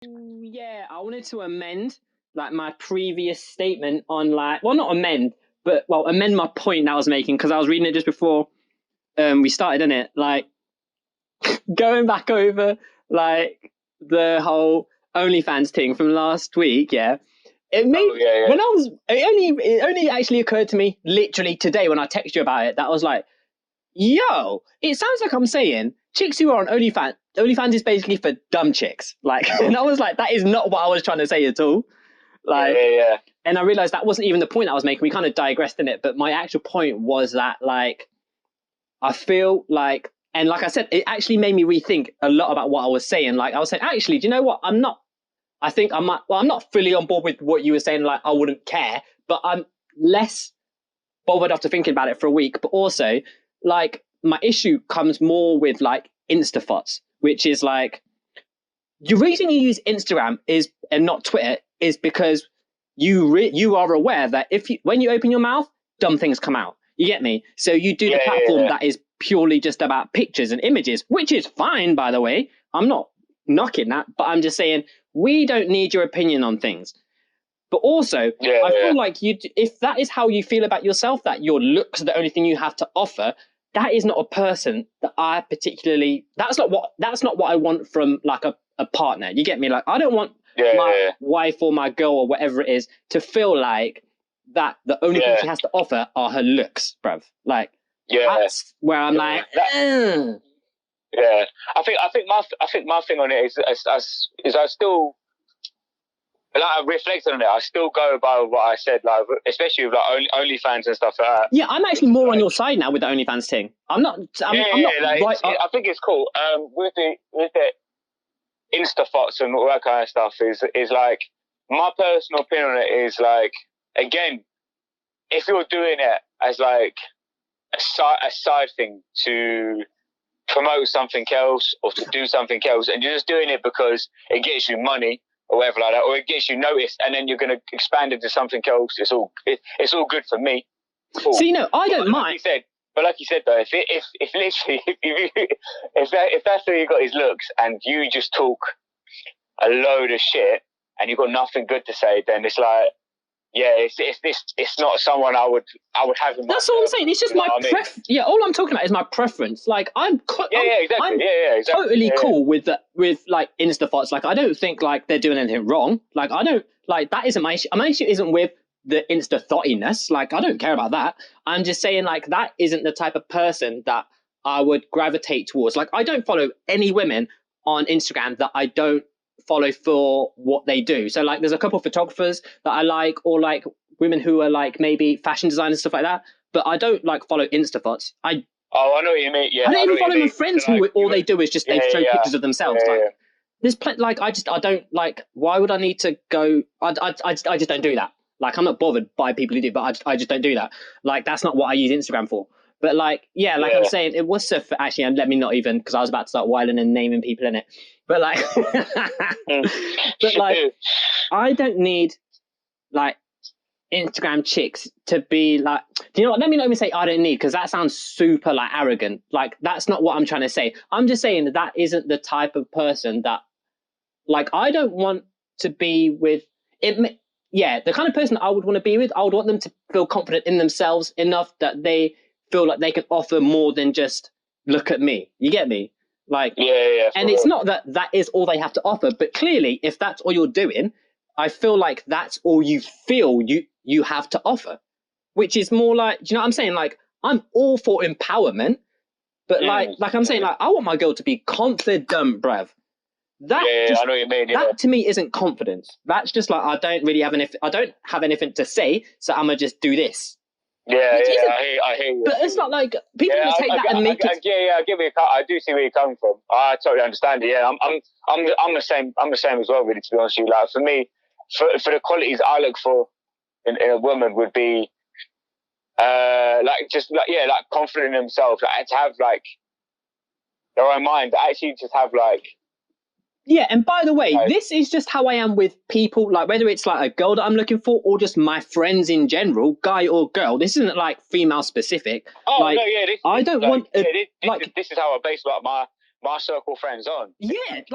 Yeah, I wanted to amend like my previous statement on like, well, not amend, but well, amend my point that I was making because I was reading it just before we started, in it, like going back over like the whole OnlyFans thing from last week. Yeah, it made when I was it only actually occurred to me literally today when I texted you about it that I was like, yo, it sounds like I'm saying chicks who are on OnlyFans. OnlyFans is basically for dumb chicks. Like, and I was like, that is not what I was trying to say at all. Like, and I realized that wasn't even the point I was making. We kind of digressed in it, but my actual point was that, like, I feel like, and like I said, it actually made me rethink a lot about what I was saying. Like, I was saying, actually, do you know what? I'm not fully on board with what you were saying. Like, I wouldn't care, but I'm less bothered after thinking about it for a week. But also, like, my issue comes more with like InstaTHOTS, which is like, the reason you use Instagram is and not Twitter is because you are aware that when you open your mouth, dumb things come out. You get me? So you do the platform that is purely just about pictures and images, which is fine, by the way. I'm not knocking that, but I'm just saying we don't need your opinion on things. But also, I feel like if that is how you feel about yourself, that your looks are the only thing you have to offer, that is not a person that I particularly. That's not what I want from like a partner. You get me? Like, I don't want my wife or my girl or whatever it is to feel like that the only thing she has to offer are her looks, bruv. Like, that's where I'm like. Yeah, I think my thing on it is I still. Like, I reflected on it. I still go by what I said, like especially with like OnlyFans and stuff like that. Yeah, I'm actually more on your side now with the OnlyFans thing. I'm not. I think it's cool. With the InstaTHOTS and all that kind of stuff is like, my personal opinion on it is like, again, if you're doing it as like a side thing to promote something else or to do something else, and you're just doing it because it gets you money or whatever like that, or it gets you noticed, and then you're going to expand into something else, it's all good for me. Cool. So, I don't mind. But like you said though, if literally if that's who you got his looks, and you just talk a load of shit and you've got nothing good to say, then it's like, it's not someone I would have in my. That's all I'm saying. It's just my preference. Yeah, all I'm talking about is my preference. Like, I'm totally cool with like InstaTHOTS. Like, I don't think like they're doing anything wrong. Like, I don't like that. Isn't my issue. My issue isn't with the InstaTHOTiness. Like, I don't care about that. I'm just saying like that isn't the type of person that I would gravitate towards. Like, I don't follow any women on Instagram that I don't follow for what they do. So like, there's a couple of photographers that I like, or like women who are like maybe fashion designers, stuff like that. But I don't like follow InstaTHOTs. I know what you mean. Yeah, I don't even follow my friends who all they do is just they show pictures of themselves. Like, there's like I don't like. Why would I need to go? I just don't do that. Like, I'm not bothered by people who do, but I just don't do that. Like, that's not what I use Instagram for. But like, I'm saying, it was actually, and let me not even, because I was about to start whiling and naming people in it. But like, but like, I don't need like Instagram chicks to be like, do you know what? Let me not even say I don't need, because that sounds super like arrogant. Like, that's not what I'm trying to say. I'm just saying that isn't the type of person that, like, I don't want to be with it. Yeah, the kind of person I would want to be with, I would want them to feel confident in themselves enough that they feel like they can offer more than just look at me. You get me? Like, and it's not that is all they have to offer, but clearly, if that's all you're doing, I feel like that's all you feel you have to offer, which is more like, do you know what I'm saying? Like, I'm all for empowerment, but like I'm saying, like, I want my girl to be confident, bruv. That I know what you mean. That to me isn't confidence. That's just like, I don't have anything to say, so I'm gonna just do this. I hear you. But it's not like people just take that and make it. I do see where you're coming from. I totally understand it. Yeah, I'm the same. I'm the same as well, really. To be honest with you, like, for me, for the qualities I look for in a woman would be, like confident in themselves, like, to have like their own mind, actually just have like. Yeah, and by the way, this is just how I am with people, like whether it's like a girl that I'm looking for or just my friends in general, guy or girl. This isn't like female specific. Oh, like, no, yeah. I don't want... this is how I base like my circle friends on. Yeah, like...